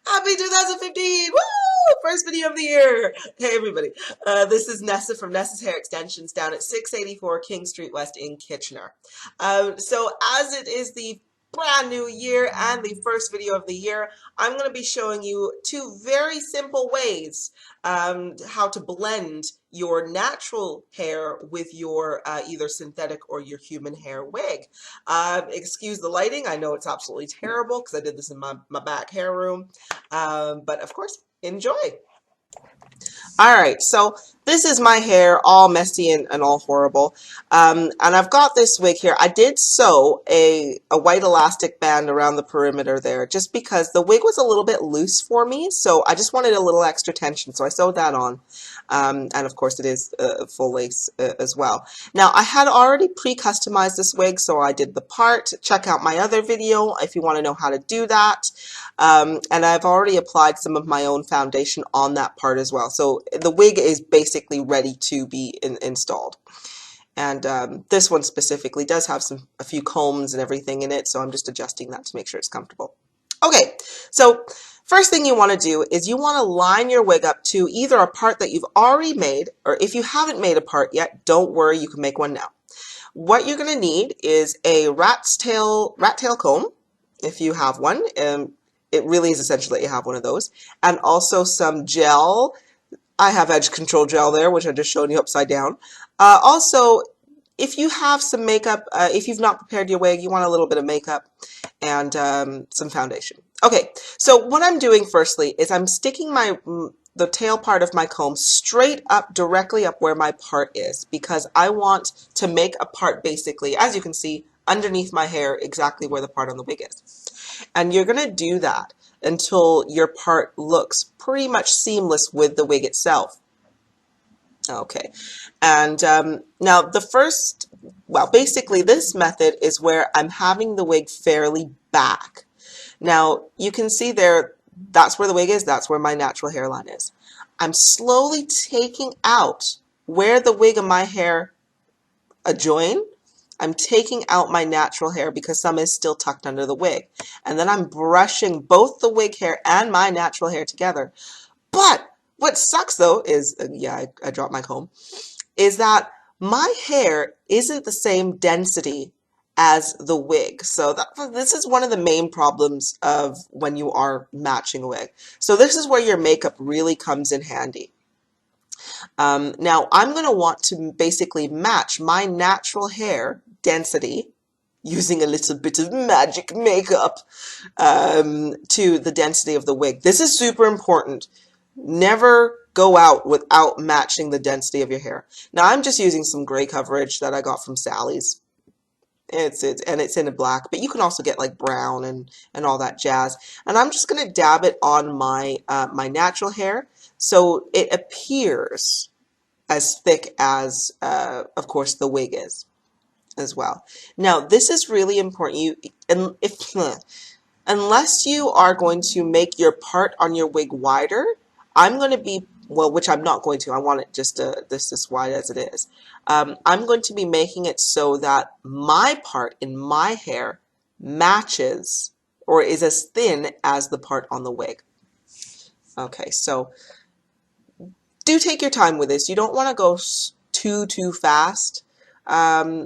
Happy 2015! Woo! First video of the year. Hey everybody. This is Nessa from Nessa's Hair Extensions down at 684 King Street West in Kitchener. So as it is the brand new year and the first video of the year, I'm going to be showing you two very simple ways how to blend your natural hair with your either synthetic or your human hair wig. Excuse the lighting. I know it's absolutely terrible because I did this in my back hair room. But of course, enjoy. All right, so this is my hair all messy and all horrible. And I've got this wig here. I did sew a white elastic band around the perimeter there just because the wig was a little bit loose for me. So I just wanted a little extra tension. So I sewed that on. And of course it is full lace as well. Now I had already pre-customized this wig, so I did the part. Check out my other video if you want to know how to do that. And I've already applied some of my own foundation on that part as well. So the wig is basically ready to be installed. And this one specifically does have a few combs and everything in it, so I'm just adjusting that to make sure it's comfortable. Okay, so first thing you want to do is you want to line your wig up to either a part that you've already made, or if you haven't made a part yet, don't worry, you can make one now. What you're going to need is a rat tail comb, if you have one. It really is essential that you have one of those, and also some gel. I have edge control gel there, which I just showed you upside down. Also, if you have some makeup, if you've not prepared your wig, you want a little bit of makeup and some foundation. Okay, so what I'm doing firstly is I'm sticking the tail part of my comb straight up, directly up where my part is, because I want to make a part basically, as you can see, underneath my hair, exactly where the part on the wig is. And you're going to do that until your part looks pretty much seamless with the wig itself. Okay, and now basically this method is where I'm having the wig fairly back. Now you can see there, that's where the wig is, that's where my natural hairline is. I'm slowly taking out where the wig and my hair adjoin. I'm taking out my natural hair because some is still tucked under the wig. And then I'm brushing both the wig hair and my natural hair together. But what sucks though is, I dropped my comb, is that my hair isn't the same density as the wig. So this is one of the main problems of when you are matching a wig. So this is where your makeup really comes in handy. Now I'm going to want to basically match my natural hair density using a little bit of magic makeup to the density of the wig. This is super important. Never go out without matching the density of your hair. Now I'm just using some gray coverage that I got from Sally's. It's in a black, but you can also get like brown and all that jazz. And I'm just going to dab it on my my natural hair so it appears as thick as, of course, the wig is as well. Now, this is really important. Unless you are going to make your part on your wig wider, I'm going to be, well, which I'm not going to. I want it just this as wide as it is. I'm going to be making it so that my part in my hair matches or is as thin as the part on the wig. Okay, so do take your time with this. You don't want to go too fast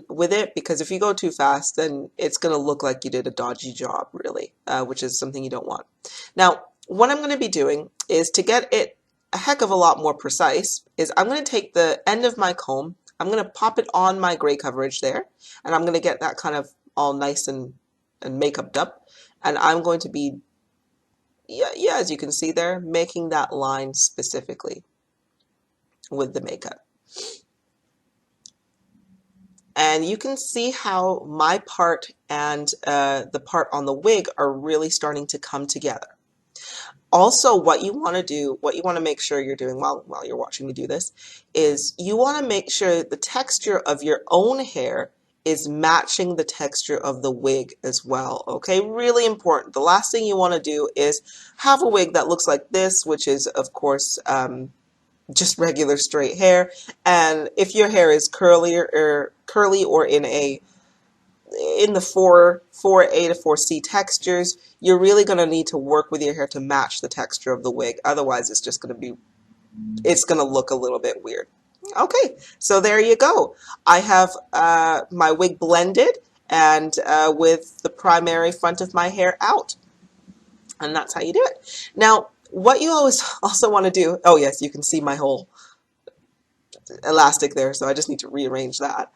with it, because if you go too fast, then it's going to look like you did a dodgy job, really, which is something you don't want. Now, what I'm going to be doing is, to get it a heck of a lot more precise, is I'm going to take the end of my comb, I'm going to pop it on my gray coverage there, and I'm going to get that kind of all nice and makeuped up, and I'm going to be, as you can see there, making that line specifically with the makeup. And you can see how my part and the part on the wig are really starting to come together. Also, what you want to do, what you want to make sure you're doing while you're watching me do this, is you want to make sure the texture of your own hair is matching the texture of the wig as well. Okay, really important. The last thing you want to do is have a wig that looks like this, which is, of course, just regular straight hair. And if your hair is curly or in a in the 4A to 4C textures, you're really going to need to work with your hair to match the texture of the wig. Otherwise, it's just going to be, it's going to look a little bit weird. Okay, so there you go. I have my wig blended and with the primary front of my hair out. And that's how you do it. Now, what you always also want to do, oh yes, you can see my whole elastic there, so I just need to rearrange that,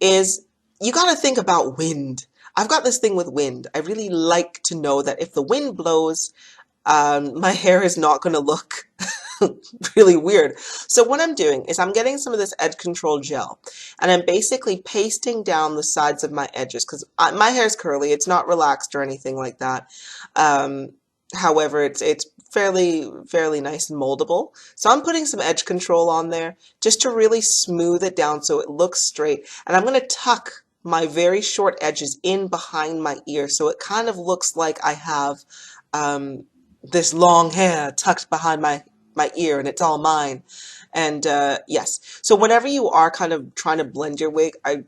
is you got to think about wind. I've got this thing with wind. I really like to know that if the wind blows, my hair is not going to look really weird. So what I'm doing is I'm getting some of this edge control gel and I'm basically pasting down the sides of my edges because my hair is curly. It's not relaxed or anything like that. However, it's fairly nice and moldable. So I'm putting some edge control on there just to really smooth it down so it looks straight. And I'm going to tuck my very short edges in behind my ear so it kind of looks like I have this long hair tucked behind my ear and it's all mine. And yes, so whenever you are kind of trying to blend your wig, I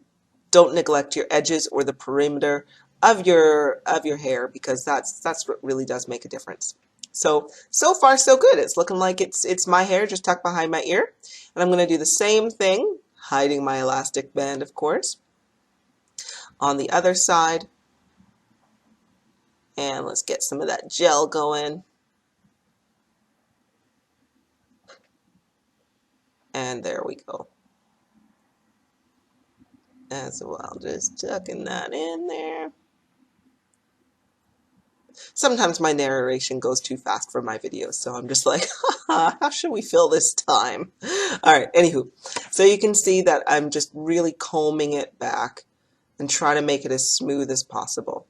don't neglect your edges or the perimeter of your hair because that's what really does make a difference. So far so good. It's looking like it's my hair just tucked behind my ear. And I'm going to do the same thing, hiding my elastic band, of course, on the other side. And let's get some of that gel going. And there we go. As well, just tucking that in there. Sometimes my narration goes too fast for my videos, so I'm just like, how should we fill this time? All right, anywho, so you can see that I'm just really combing it back and trying to make it as smooth as possible.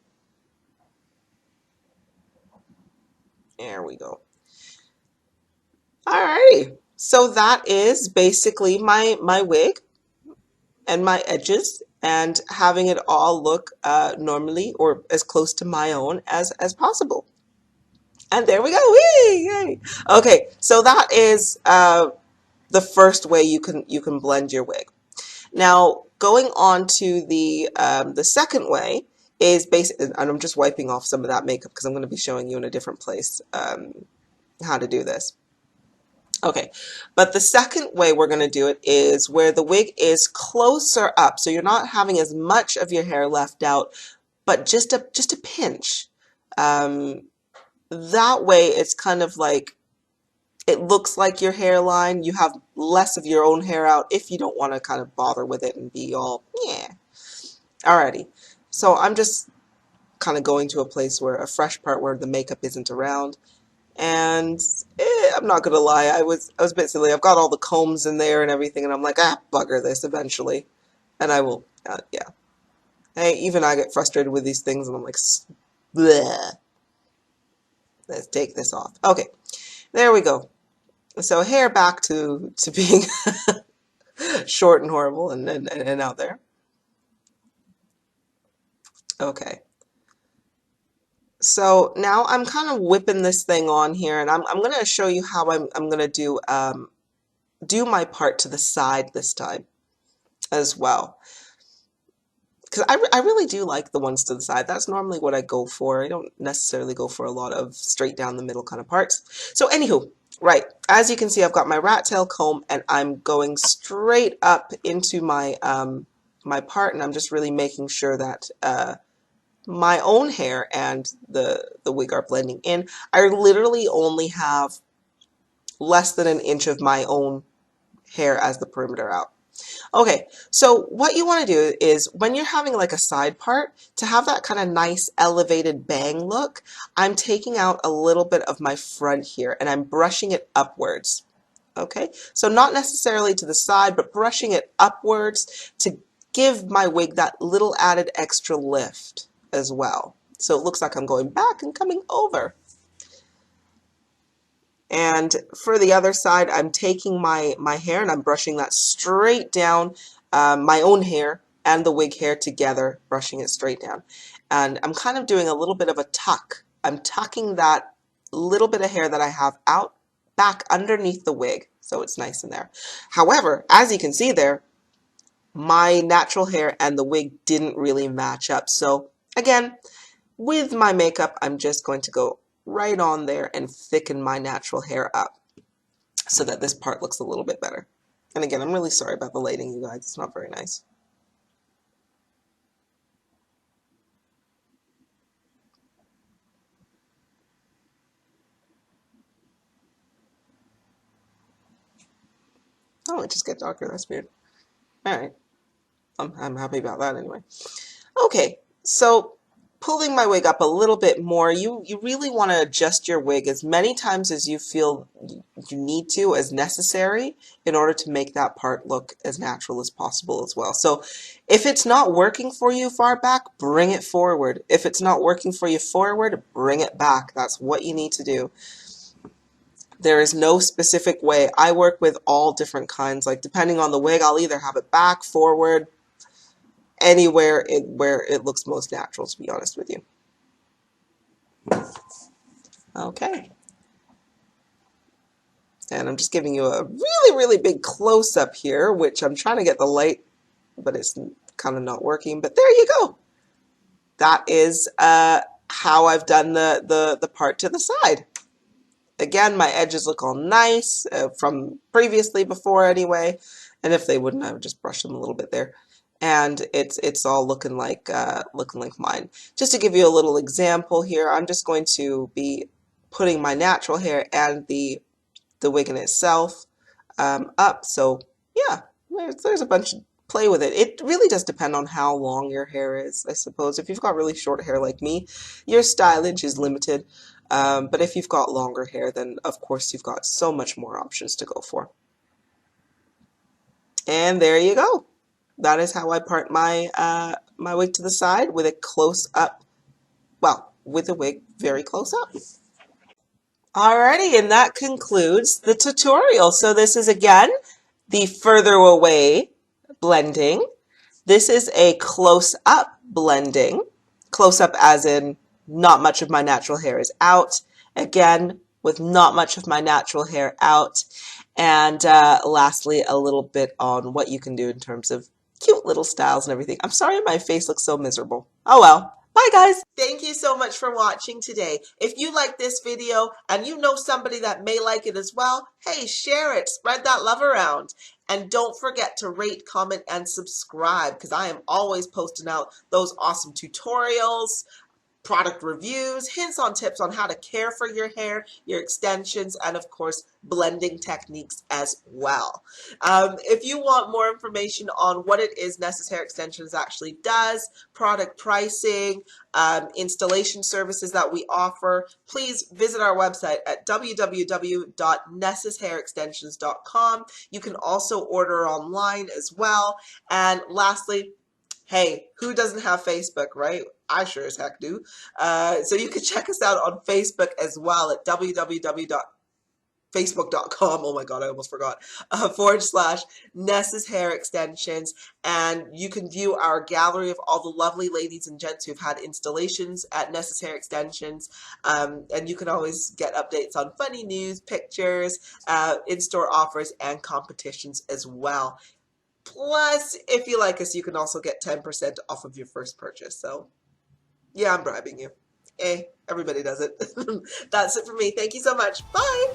There we go. All right, so that is basically my wig and my edges, and having it all look normally or as close to my own as possible. And there we go. Whee! Yay! Okay, so that is the first way you can blend your wig. Now, going on to the second way is basically, and I'm just wiping off some of that makeup because I'm going to be showing you in a different place how to do this. Okay, but the second way we're going to do it is where the wig is closer up, so you're not having as much of your hair left out, but just a pinch. That way it's kind of like, it looks like your hairline. You have less of your own hair out if you don't want to kind of bother with it and be all, yeah. Alrighty, so I'm just kind of going to a place where a fresh part where the makeup isn't around. And I'm not gonna lie, I was a bit silly. I've got all the combs in there and everything, and I'm like, bugger this eventually, and I will. Yeah. Hey, even I get frustrated with these things, and I'm like, bleh. Let's take this off. Okay, there we go. So hair back to being short and horrible and out there. Okay. So now I'm kind of whipping this thing on here, and I'm going to show you how I'm going to do my part to the side this time as well. Because I really do like the ones to the side. That's normally what I go for. I don't necessarily go for a lot of straight down the middle kind of parts. So anywho, right, as you can see, I've got my rat tail comb, and I'm going straight up into my my part, and I'm just really making sure that my own hair and the wig are blending in. I literally only have less than an inch of my own hair as the perimeter out. Okay, so what you want to do is when you're having like a side part, to have that kind of nice elevated bang look, I'm taking out a little bit of my front here and I'm brushing it upwards. Okay, so not necessarily to the side, but brushing it upwards to give my wig that little added extra lift as well. So it looks like I'm going back and coming over. And for the other side, I'm taking my hair and I'm brushing that straight down, my own hair and the wig hair together, brushing it straight down. And I'm kind of doing a little bit of a tuck. I'm tucking that little bit of hair that I have out back underneath the wig, so it's nice in there. However, as you can see there, my natural hair and the wig didn't really match up. So again, with my makeup, I'm just going to go right on there and thicken my natural hair up so that this part looks a little bit better. And again, I'm really sorry about the lighting, you guys. It's not very nice. Oh, it just got darker. That's weird. All right. I'm happy about that anyway. Okay, so pulling my wig up a little bit more, you really want to adjust your wig as many times as you feel you need to, as necessary, in order to make that part look as natural as possible as well. So if it's not working for you far back, bring it forward. If it's not working for you forward, bring it back. That's what you need to do. There is no specific way. I work with all different kinds. Like depending on the wig, I'll either have it back, forward, anywhere where it looks most natural, to be honest with you. Okay. And I'm just giving you a really, really big close-up here, which I'm trying to get the light, but it's kind of not working. But there you go. That is how I've done the part to the side. Again, my edges look all nice from previously before anyway. And if they wouldn't, I would just brush them a little bit there. And it's all looking like mine. Just to give you a little example here, I'm just going to be putting my natural hair and the wig in itself up. So yeah, there's a bunch of play with it. It really does depend on how long your hair is, I suppose. If you've got really short hair like me, your stylage is limited. But if you've got longer hair, then of course you've got so much more options to go for. And there you go. That is how I part my my wig to the side with a close up, well, with the wig very close up. Alrighty, and that concludes the tutorial. So this is again the further away blending. This is a close up blending. Close up as in not much of my natural hair is out. Again, with not much of my natural hair out. And lastly, a little bit on what you can do in terms of cute little styles and everything. I'm sorry my face looks so miserable. Oh well. Bye guys. Thank you so much for watching today. If you like this video and you know somebody that may like it as well, hey, share it. Spread that love around. And don't forget to rate, comment, and subscribe because I am always posting out those awesome tutorials, product reviews, hints on tips on how to care for your hair, your extensions, and of course, blending techniques as well. If you want more information on what it is Nessa's Hair Extensions actually does, product pricing, installation services that we offer, please visit our website at www.nessashairextensions.com. You can also order online as well. And lastly, hey, who doesn't have Facebook, right? I sure as heck do. So you can check us out on Facebook as well at www.facebook.com. Oh my God, I almost forgot. / Nessa's Hair Extensions. And you can view our gallery of all the lovely ladies and gents who've had installations at Nessa's Hair Extensions. And you can always get updates on funny news, pictures, in-store offers, and competitions as well. Plus, if you like us, you can also get 10% off of your first purchase. So, yeah, I'm bribing you. Everybody does it. That's it for me. Thank you so much. Bye.